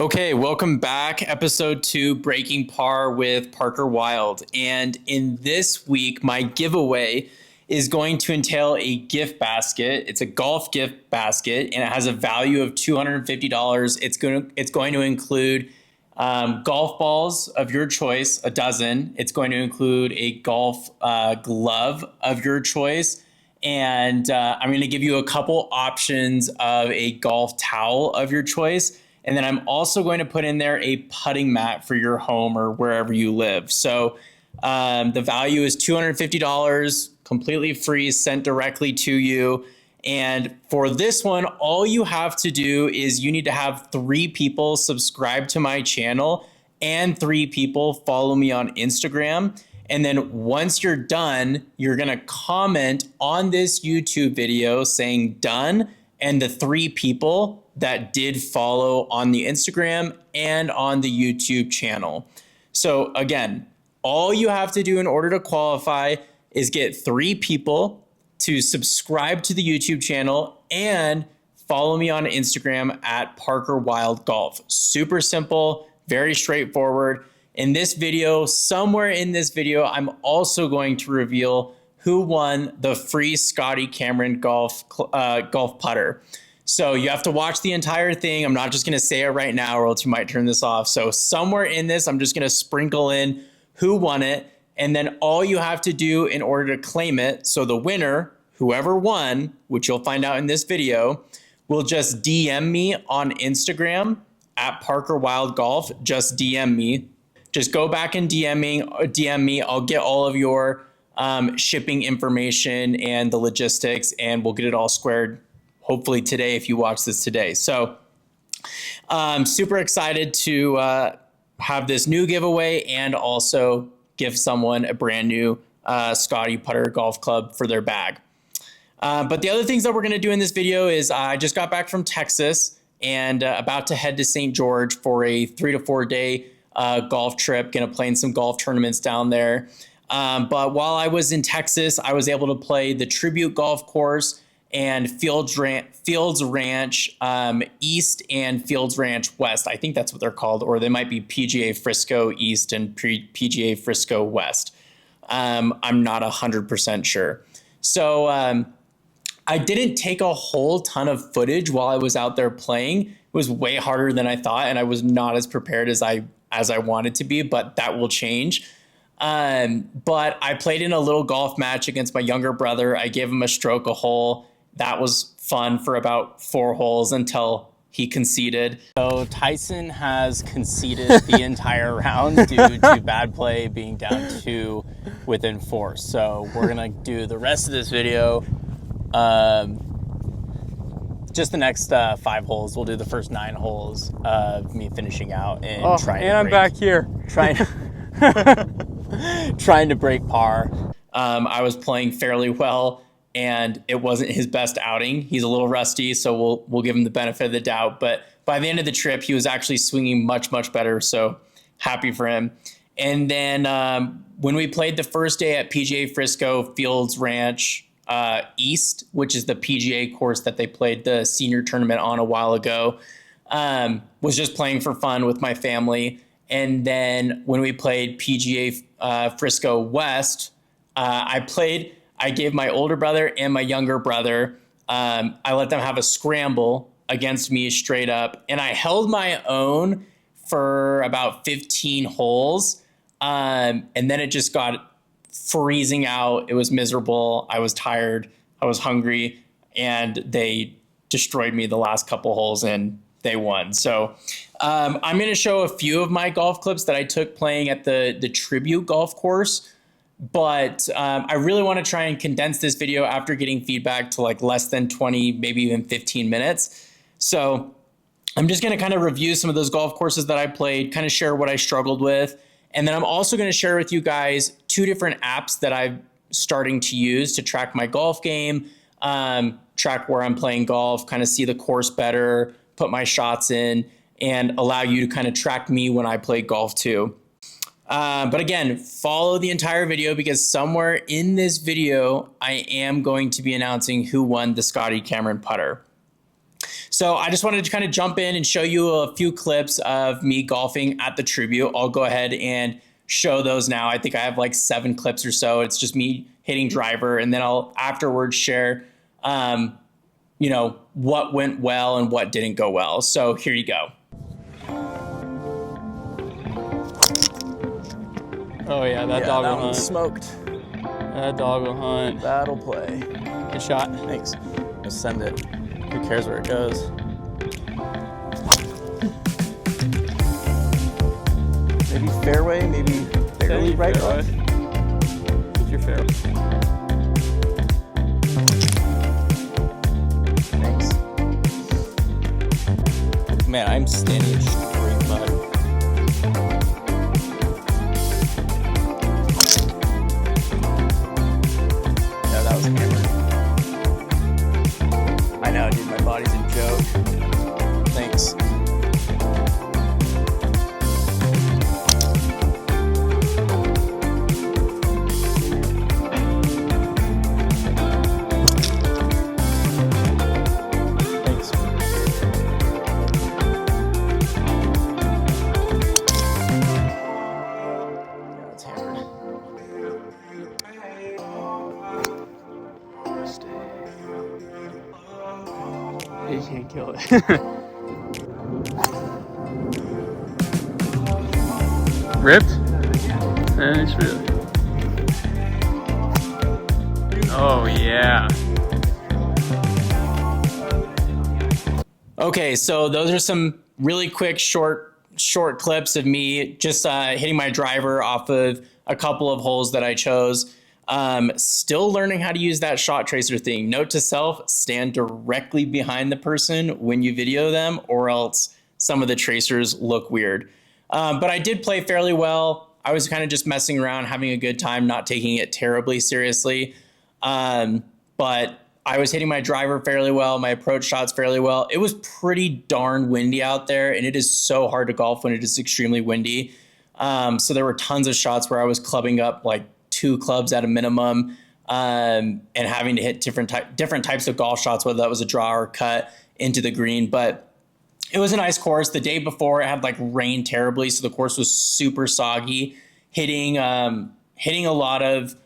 Okay, welcome back. Episode 2, Breaking Par with Parker Wilde. And in this week, my giveaway is going to entail a gift basket. It's a golf gift basket, and it has a value of $250. It's going to include golf balls of your choice, a dozen. It's going to include a golf glove of your choice. And I'm going to give you a couple options of a golf towel of your choice. And then I'm also going to put in there a putting mat for your home or wherever you live. So the value is $250, completely free, sent directly to you. And for this one, all you have to do is you need to have 3 people subscribe to my channel and 3 people follow me on Instagram. And then once you're done, you're going to comment on this YouTube video saying done, and the 3 people that did follow on the Instagram and on the YouTube channel. So again, all you have to do in order to qualify is get 3 people to subscribe to the YouTube channel and follow me on Instagram at Parker Wilde Golf. Super simple, very straightforward. In this video, somewhere in this video, I'm also going to reveal who won the free Scotty Cameron golf putter. So you have to watch the entire thing. I'm not just going to say it right now or else you might turn this off. So somewhere in this, I'm just going to sprinkle in who won it. And then all you have to do in order to claim it, so the winner, whoever won, which you'll find out in this video, will just DM me on Instagram at Parker Wilde Golf. Just DM me. Just go back and DM me. I'll get all of your shipping information and the logistics, and we'll get it all squared hopefully today if you watch this today. So I'm super excited to have this new giveaway and also give someone a brand new Scotty putter golf club for their bag. But the other things that we're going to do in this video is I just got back from Texas and about to head to St. George for a 3 to 4 day golf trip. Going to play in some golf tournaments down there. But while I was in Texas, I was able to play the Tribute Golf Course and Fields Ranch East and Fields Ranch West. I think that's what they're called, or they might be PGA Frisco East and PGA Frisco West. I'm not 100% sure. So I didn't take a whole ton of footage while I was out there playing. It was way harder than I thought, and I was not as prepared as I wanted to be, but that will change. But I played in a little golf match against my younger brother. I gave him a stroke a hole. That was fun for about 4 holes until he conceded. So Tyson has conceded the entire round due to bad play, being down 2 within 4. So we're going to do the rest of this video, just the next 5 holes. We'll do the first 9 holes of me finishing out and trying to break. I'm back here. Trying to break par. I was playing fairly well, and it wasn't his best outing. He's a little rusty, so we'll give him the benefit of the doubt. But by the end of the trip, he was actually swinging much, much better, so happy for him. And then when we played the first day at PGA Frisco Fields Ranch East, which is the PGA course that they played the senior tournament on a while ago, was just playing for fun with my family. And then when we played PGA Frisco West, I gave my older brother and my younger brother, I let them have a scramble against me straight up. And I held my own for about 15 holes. And then it just got freezing out. It was miserable. I was tired. I was hungry. And they destroyed me the last couple holes, and they won. So I'm going to show a few of my golf clips that I took playing at the Tribute Golf Course. But I really want to try and condense this video after getting feedback to like less than 20, maybe even 15 minutes. So I'm just going to kind of review some of those golf courses that I played, kind of share what I struggled with. And then I'm also going to share with you guys 2 different apps that I'm starting to use to track my golf game, track where I'm playing golf, kind of see the course better, put my shots in, and allow you to kind of track me when I play golf too. But again, follow the entire video because somewhere in this video, I am going to be announcing who won the Scotty Cameron putter. So I just wanted to kind of jump in and show you a few clips of me golfing at the Tribute. I'll go ahead and show those now. I think I have like 7 clips or so. It's just me hitting driver, and then I'll afterwards share, what went well and what didn't go well. So here you go. Oh yeah, that dog will hunt. Smoked. That dog will hunt. That'll play. Good shot. Thanks. Just send it. Who cares where it goes? Maybe fairway, maybe barely right off. What's your fairway? Thanks. Man, I'm standing in straight mud. Yeah, that was hammered. I know, dude, my body's a joke. Thanks. Thanks. Yeah, it's hammered. You can't kill it. Ripped? It's really. Oh yeah. Okay, so those are some really quick, short clips of me just hitting my driver off of a couple of holes that I chose. Still learning how to use that shot tracer thing. Note to self, stand directly behind the person when you video them, or else some of the tracers look weird. But I did play fairly well. I was kind of just messing around, having a good time, not taking it terribly seriously. But I was hitting my driver fairly well, my approach shots fairly well. It was pretty darn windy out there, and it is so hard to golf when it is extremely windy. So there were tons of shots where I was clubbing up like 2 clubs at a minimum, and having to hit different types of golf shots, whether that was a draw or cut into the green. But it was a nice course. The day before it had like rained terribly, so the course was super soggy. Hitting a lot of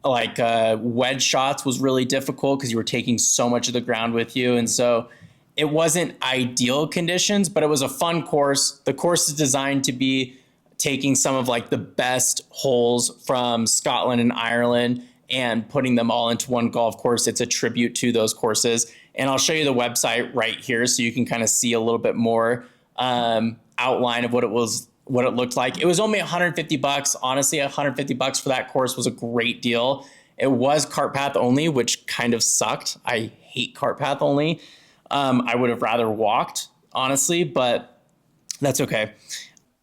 like wedge shots was really difficult because you were taking so much of the ground with you, and so it wasn't ideal conditions, but it was a fun course. The course is designed to be taking some of like the best holes from Scotland and Ireland and putting them all into one golf course. It's a tribute to those courses. And I'll show you the website right here so you can kind of see a little bit more outline of what it looked like. It was only $150. Honestly, $150 for that course was a great deal. It was cart path only, which kind of sucked. I hate cart path only. I would have rather walked, honestly, but that's okay.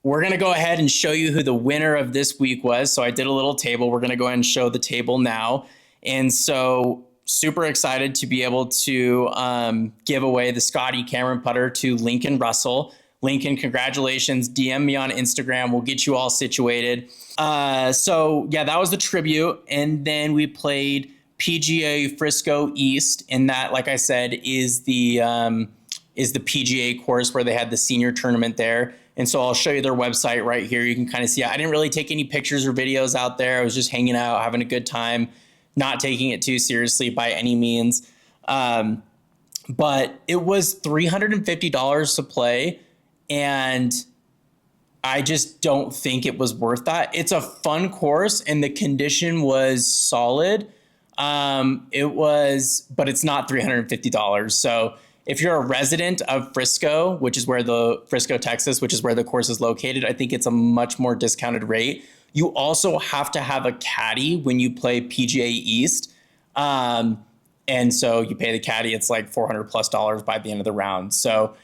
We're going to go ahead and show you who the winner of this week was. So I did a little table. We're going to go ahead and show the table now. And so super excited to be able to give away the Scotty Cameron putter to Lincoln Russell. Lincoln, congratulations. DM me on Instagram. We'll get you all situated. So yeah, that was the tribute. And then we played PGA Frisco East. And that, like I said, is the PGA course where they had the senior tournament there. And so I'll show you their website right here. You can kind of see, I didn't really take any pictures or videos out there. I was just hanging out, having a good time, not taking it too seriously by any means. But it was $350 to play, and I just don't think it was worth that. It's a fun course, and the condition was solid. But it's not $350. So if you're a resident of Frisco, which is where Frisco, Texas, which is where the course is located, I think it's a much more discounted rate. You also have to have a caddy when you play PGA East. And so you pay the caddy, it's like $400+ by the end of the round. So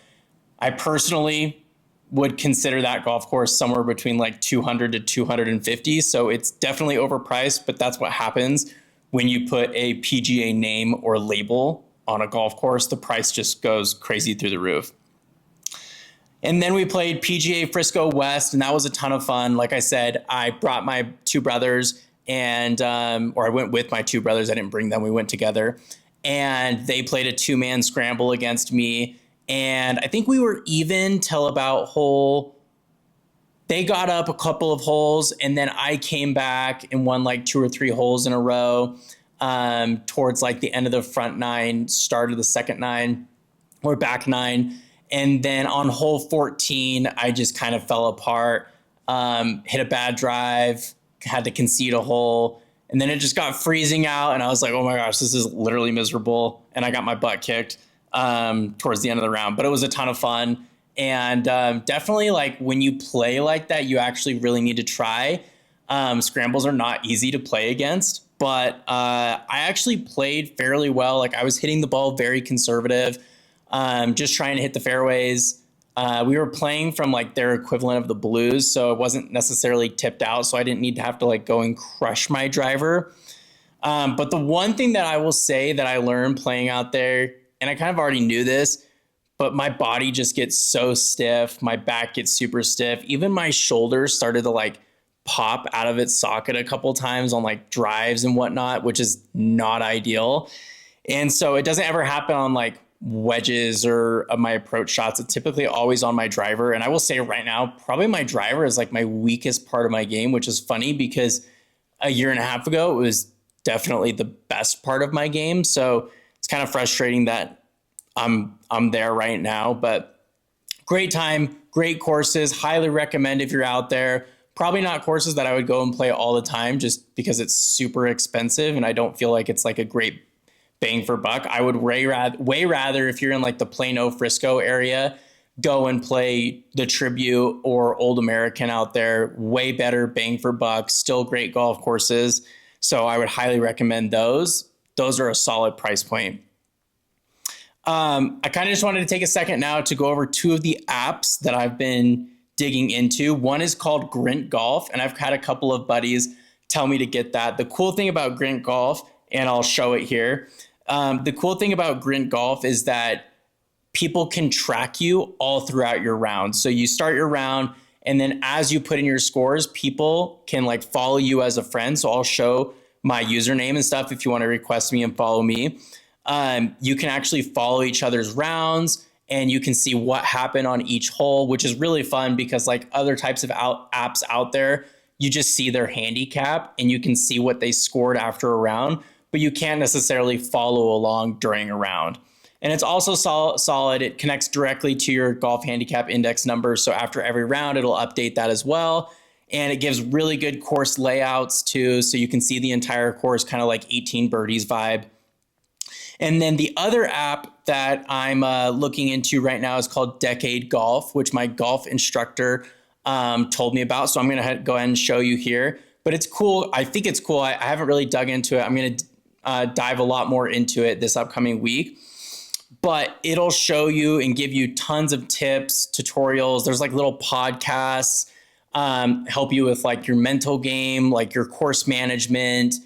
I personally would consider that golf course somewhere between like $200 to $250. So it's definitely overpriced, but that's what happens when you put a PGA name or label on a golf course. The price just goes crazy through the roof. And then we played PGA Frisco West, and that was a ton of fun. Like I said, I brought my 2 brothers, and or I went with my 2 brothers. I didn't bring them. We went together, and they played a 2-man scramble against me. And I think we were even till about hole. They got up a couple of holes, and then I came back and won like 2 or 3 holes in a row towards like the end of the front 9, start of the second 9 or back 9. And then on hole 14, I just kind of fell apart, hit a bad drive, had to concede a hole. And then it just got freezing out, and I was like, oh my gosh, this is literally miserable. And I got my butt kicked towards the end of the round. But it was a ton of fun. And definitely, like, when you play like that, you actually really need to try. Scrambles are not easy to play against. But I actually played fairly well. Like, I was hitting the ball very conservative, just trying to hit the fairways. We were playing from like their equivalent of the blues, so it wasn't necessarily tipped out, so I didn't need to have to like go and crush my driver. But the one thing that I will say that I learned playing out there, and I kind of already knew this, but my body just gets so stiff. My back gets super stiff. Even my shoulders started to like pop out of its socket a couple times on like drives and whatnot, which is not ideal. And so it doesn't ever happen on like wedges or my approach shots. It's typically always on my driver. And I will say right now, probably my driver is like my weakest part of my game, which is funny because a year and a half ago, it was definitely the best part of my game. So it's kind of frustrating that I'm there right now, but great time, great courses, highly recommend if you're out there. Probably not courses that I would go and play all the time just because it's super expensive and I don't feel like it's like a great bang for buck. I would way rather if you're in like the Plano Frisco area, go and play the Tribute or Old American out there. Way better bang for buck, still great golf courses. So I would highly recommend those. Those are a solid price point. I kind of just wanted to take a second now to go over 2 of the apps that I've been digging into. One is called Grint Golf, and I've had a couple of buddies tell me to get that. The cool thing about Grint Golf, and I'll show it here, the cool thing about Grint Golf is that people can track you all throughout your round. So you start your round, and then as you put in your scores, people can like follow you as a friend. So I'll show my username and stuff if you want to request me and follow me. You can actually follow each other's rounds and you can see what happened on each hole, which is really fun because like other types of apps out there, you just see their handicap and you can see what they scored after a round, but you can't necessarily follow along during a round. And it's also solid. It connects directly to your golf handicap index number. So after every round, it'll update that as well. And it gives really good course layouts too. So you can see the entire course, kind of like 18 birdies vibe. And then the other app that I'm looking into right now is called Decade Golf, which my golf instructor told me about. So I'm going to go ahead and show you here. But it's cool. I think it's cool. I haven't really dug into it. I'm going to dive a lot more into it this upcoming week. But it'll show you and give you tons of tips, tutorials. There's like little podcasts, help you with like your mental game, like your course management.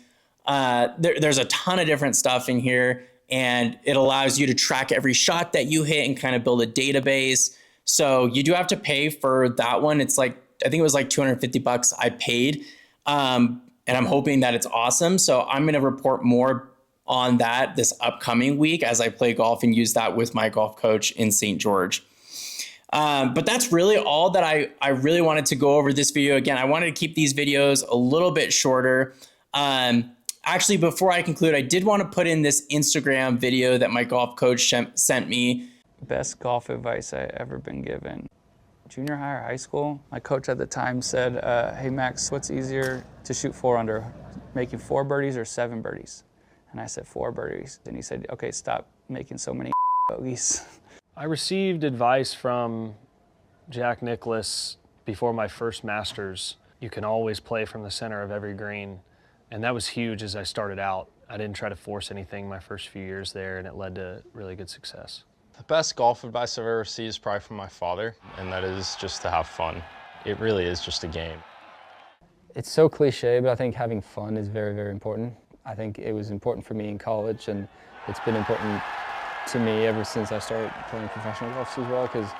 There's a ton of different stuff in here. And it allows you to track every shot that you hit and kind of build a database. So you do have to pay for that one. It's like, I think it was like $250 I paid. And I'm hoping that it's awesome. So I'm going to report more on that this upcoming week as I play golf and use that with my golf coach in St. George. But that's really all that I really wanted to go over this video. Again, I wanted to keep these videos a little bit shorter. Actually, before I conclude, I did want to put in this Instagram video that my golf coach sent me. Best golf advice I ever been given. Junior high or high school, my coach at the time said, hey Max, what's easier to shoot 4 under, making 4 birdies or 7 birdies? And I said 4 birdies. And he said, okay, stop making so many bogeys. I received advice from Jack Nicklaus before my first Masters. You can always play from the center of every green. And that was huge as I started out. I didn't try to force anything my first few years there, and it led to really good success. The best golf advice I've ever received is probably from my father, and that is just to have fun. It really is just a game. It's so cliche, but I think having fun is very, very important. I think it was important for me in college, and it's been important to me ever since I started playing professional golf as well, because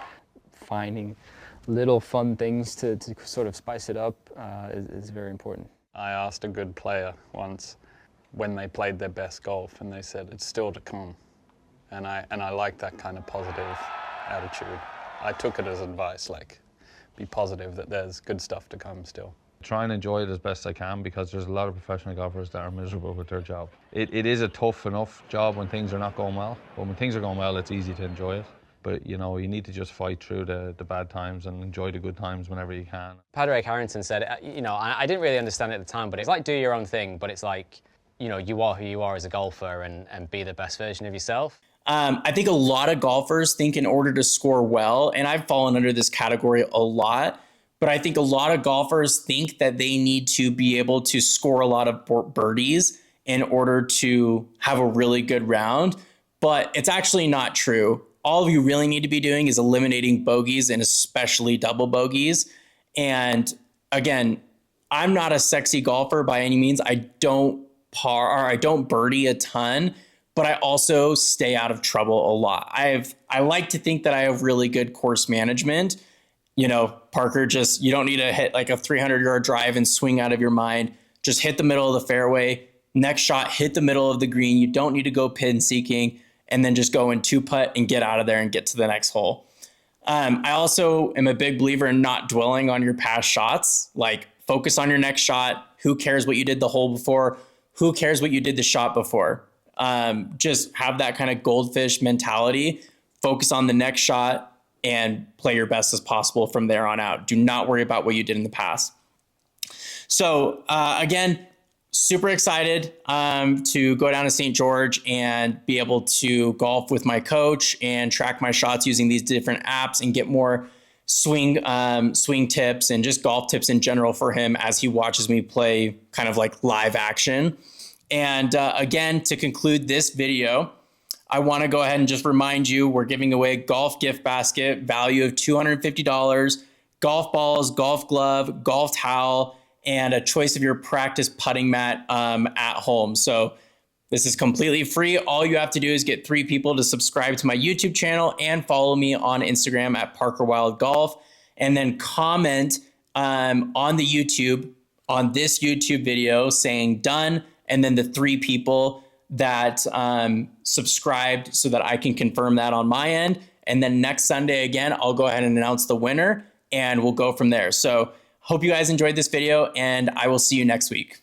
finding little fun things to sort of spice it up is very important. I asked a good player once when they played their best golf, and they said it's still to come. And I like that kind of positive attitude. I took it as advice, like, be positive that there's good stuff to come still. Try and enjoy it as best I can, because there's a lot of professional golfers that are miserable with their job. It is a tough enough job when things are not going well, but when things are going well, it's easy to enjoy it. But you know, you need to just fight through the bad times and enjoy the good times whenever you can. Padraig Harrington said, you know, I didn't really understand it at the time, but it's like do your own thing, but it's like, you know, you are who you are as a golfer and be the best version of yourself. I think a lot of golfers think in order to score well, and I've fallen under this category a lot, but I think a lot of golfers think that they need to be able to score a lot of birdies in order to have a really good round, but it's actually not true. All you really need to be doing is eliminating bogeys, and especially double bogeys. And again, I'm not a sexy golfer by any means. I don't birdie a ton, but I also stay out of trouble a lot. I like to think that I have really good course management. You know, Parker, just, you don't need to hit like a 300-yard drive and swing out of your mind. Just hit the middle of the fairway. Next shot, hit the middle of the green. You don't need to go pin seeking, and then just go in 2-putt and get out of there and get to the next hole. I also am a big believer in not dwelling on your past shots. Like, focus on your next shot. Who cares what you did the hole before? Who cares what you did the shot before? Just have that kind of goldfish mentality. Focus on the next shot and play your best as possible from there on out. Do not worry about what you did in the past. So again, super excited to go down to St. George and be able to golf with my coach and track my shots using these different apps and get more swing tips and just golf tips in general for him as he watches me play kind of like live action. And again, to conclude this video, I want to go ahead and just remind you, we're giving away a golf gift basket, value of $250, golf balls, golf glove, golf towel, and a choice of your practice putting mat at home. So this is completely free. All you have to do is get 3 people to subscribe to my YouTube channel and follow me on Instagram at Parker Wilde Golf, and then comment on this YouTube video saying done, and then the 3 people that subscribed so that I can confirm that on my end. And then next Sunday, again, I'll go ahead and announce the winner and we'll go from there. So hope you guys enjoyed this video, and I will see you next week.